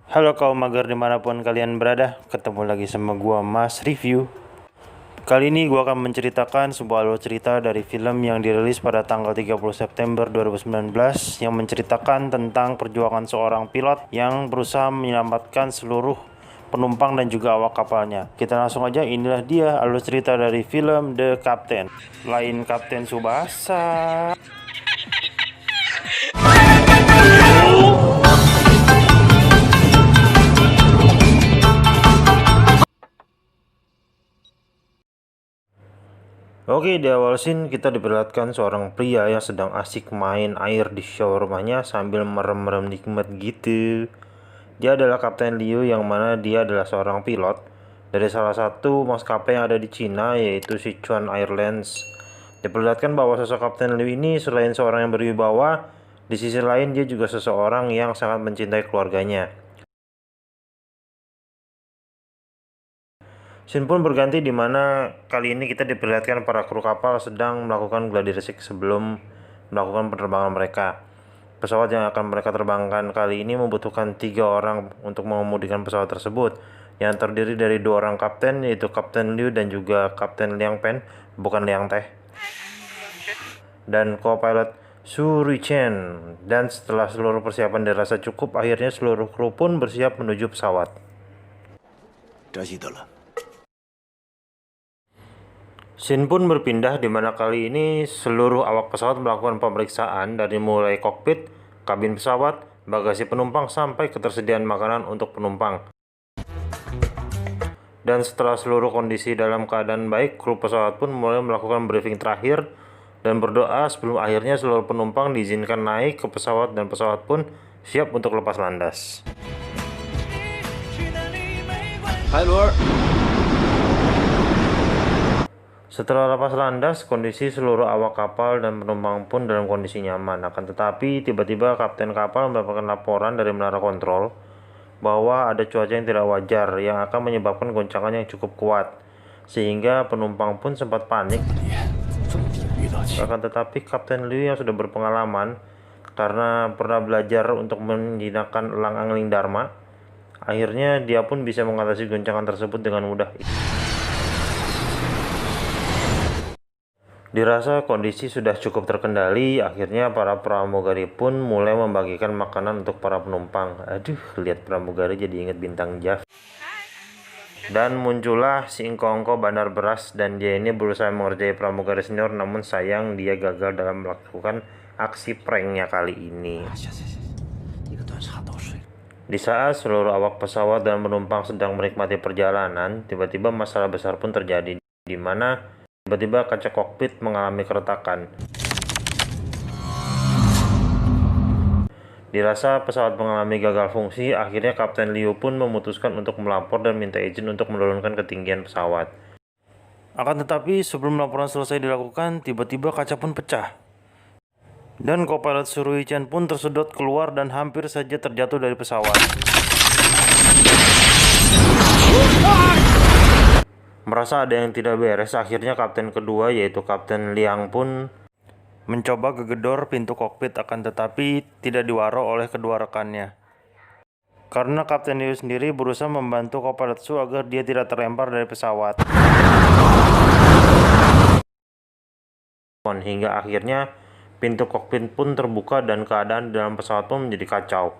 Halo kaum mager dimanapun kalian berada, ketemu lagi sama gua Mas Review. Kali ini gua akan menceritakan sebuah alur cerita dari film yang dirilis pada tanggal 30 September 2019 yang menceritakan tentang perjuangan seorang pilot yang berusaha menyelamatkan seluruh penumpang dan juga awak kapalnya. Kita langsung aja, inilah dia alur cerita dari film The Captain. Lain Kapten Tsubasa. Oke, di awal scene kita diperlihatkan seorang pria yang sedang asik main air di shower rumahnya sambil merem-merem nikmat gitu. Dia adalah Kapten Liu yang mana dia adalah seorang pilot dari salah satu maskapai yang ada di Cina, yaitu Sichuan Airlines. Diperlihatkan bahwa sosok Kapten Liu ini selain seorang yang berwibawa, di sisi lain dia juga seseorang yang sangat mencintai keluarganya. Scene pun berganti di mana kali ini kita diperlihatkan para kru kapal sedang melakukan gladi resik sebelum melakukan penerbangan mereka. Pesawat yang akan mereka terbangkan kali ini membutuhkan 3 orang untuk mengemudikan pesawat tersebut, yang terdiri dari 2 orang kapten, yaitu Kapten Liu dan juga Kapten Liang Pen, bukan Liang Teh, dan co-pilot Su Ruichen. Dan setelah seluruh persiapan dirasa cukup, akhirnya seluruh kru pun bersiap menuju pesawat. Scene pun berpindah di mana kali ini seluruh awak pesawat melakukan pemeriksaan dari mulai kokpit, kabin pesawat, bagasi penumpang sampai ketersediaan makanan untuk penumpang. Dan setelah seluruh kondisi dalam keadaan baik, kru pesawat pun mulai melakukan briefing terakhir dan berdoa sebelum akhirnya seluruh penumpang diizinkan naik ke pesawat dan pesawat pun siap untuk lepas landas. Hai Lur. Setelah lepas landas, kondisi seluruh awak kapal dan penumpang pun dalam kondisi nyaman. Akan tetapi, tiba-tiba kapten kapal mendapatkan laporan dari menara kontrol bahwa ada cuaca yang tidak wajar yang akan menyebabkan goncangan yang cukup kuat, sehingga penumpang pun sempat panik. Akan tetapi, Kapten Liu yang sudah berpengalaman karena pernah belajar untuk menjinakkan elang angling dharma, akhirnya dia pun bisa mengatasi goncangan tersebut dengan mudah. Dirasa kondisi sudah cukup terkendali, akhirnya para pramugari pun mulai membagikan makanan untuk para penumpang. Aduh, lihat pramugari jadi inget Bintang Jaf. Dan muncullah si Engko-Engko bandar beras, dan dia ini berusaha mengerjai pramugari senior, namun sayang dia gagal dalam melakukan aksi pranknya kali ini. Di saat seluruh awak pesawat dan penumpang sedang menikmati perjalanan, tiba-tiba masalah besar pun terjadi, di mana tiba-tiba kaca kokpit mengalami keretakan. Dirasa pesawat mengalami gagal fungsi, akhirnya Kapten Liu pun memutuskan untuk melapor dan minta izin untuk menurunkan ketinggian pesawat. Akan tetapi sebelum laporan selesai dilakukan, tiba-tiba kaca pun pecah. Dan co-pilot Su Ruichen pun tersedot keluar dan hampir saja terjatuh dari pesawat. Merasa ada yang tidak beres, akhirnya kapten kedua yaitu Kapten Liang pun mencoba gegedor pintu kokpit, akan tetapi tidak diwaro oleh kedua rekannya. Karena Kapten Liu sendiri berusaha membantu co-pilot Su agar dia tidak terlempar dari pesawat. Hingga akhirnya pintu kokpit pun terbuka dan keadaan di dalam pesawat pun menjadi kacau.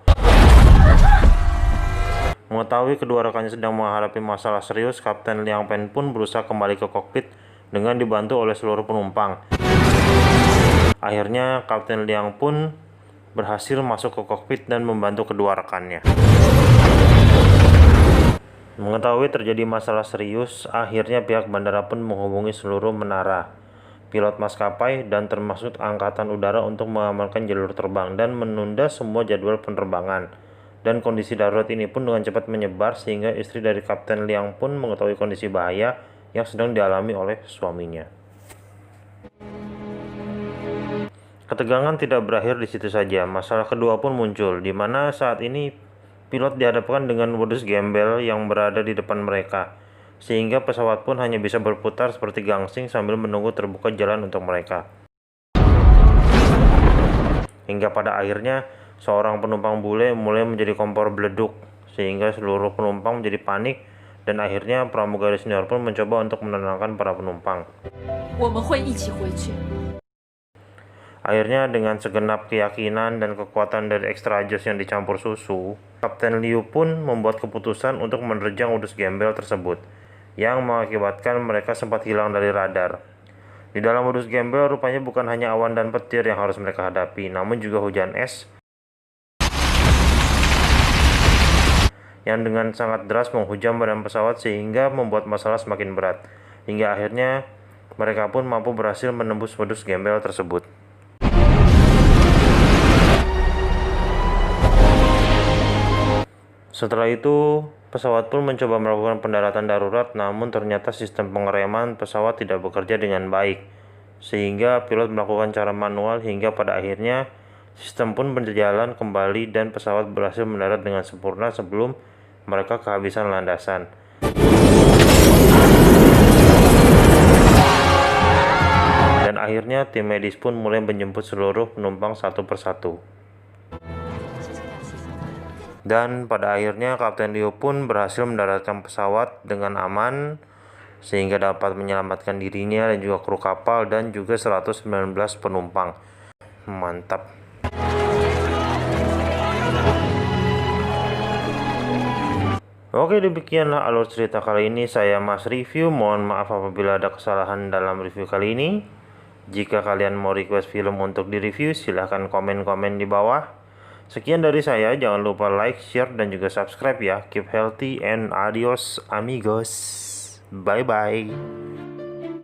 Mengetahui kedua rekannya sedang menghadapi masalah serius, Kapten Liang Pen pun berusaha kembali ke kokpit dengan dibantu oleh seluruh penumpang. Akhirnya Kapten Liang pun berhasil masuk ke kokpit dan membantu kedua rekannya. Mengetahui terjadi masalah serius, akhirnya pihak bandara pun menghubungi seluruh menara, pilot maskapai, dan termasuk angkatan udara untuk mengamankan jalur terbang dan menunda semua jadwal penerbangan. Dan kondisi darurat ini pun dengan cepat menyebar sehingga istri dari Kapten Liang pun mengetahui kondisi bahaya yang sedang dialami oleh suaminya. Ketegangan tidak berakhir di situ saja, masalah kedua pun muncul, di mana saat ini pilot dihadapkan dengan modus gembel yang berada di depan mereka, sehingga pesawat pun hanya bisa berputar seperti gangsing sambil menunggu terbuka jalan untuk mereka. Hingga pada akhirnya seorang penumpang bule mulai menjadi kompor beleduk sehingga seluruh penumpang menjadi panik dan akhirnya pramugari senior pun mencoba untuk menenangkan para penumpang. Akhirnya dengan segenap keyakinan dan kekuatan dari extra jus yang dicampur susu, Kapten Liu pun membuat keputusan untuk menerjang udus gembel tersebut, yang mengakibatkan mereka sempat hilang dari radar. Di dalam udus gembel rupanya bukan hanya awan dan petir yang harus mereka hadapi, namun juga hujan es yang dengan sangat deras menghujam badan pesawat sehingga membuat masalah semakin berat. Hingga akhirnya mereka pun mampu berhasil menembus udus gembel tersebut. Setelah itu, pesawat pun mencoba melakukan pendaratan darurat, namun ternyata sistem pengereman pesawat tidak bekerja dengan baik, sehingga pilot melakukan cara manual hingga pada akhirnya sistem pun berjalan kembali dan pesawat berhasil mendarat dengan sempurna sebelum mereka kehabisan landasan. Dan akhirnya tim medis pun mulai menjemput seluruh penumpang satu persatu. Dan pada akhirnya Kapten Liu pun berhasil mendaratkan pesawat dengan aman sehingga dapat menyelamatkan dirinya dan juga kru kapal dan juga 119 penumpang. Mantap. Oke, demikianlah alur cerita kali ini. Saya Mas Review. Mohon maaf apabila ada kesalahan dalam review kali ini. Jika kalian mau request film untuk direview, silahkan komen-komen di bawah. Sekian dari saya, jangan lupa like, share, dan juga subscribe ya. Keep healthy and adios amigos. Bye-bye.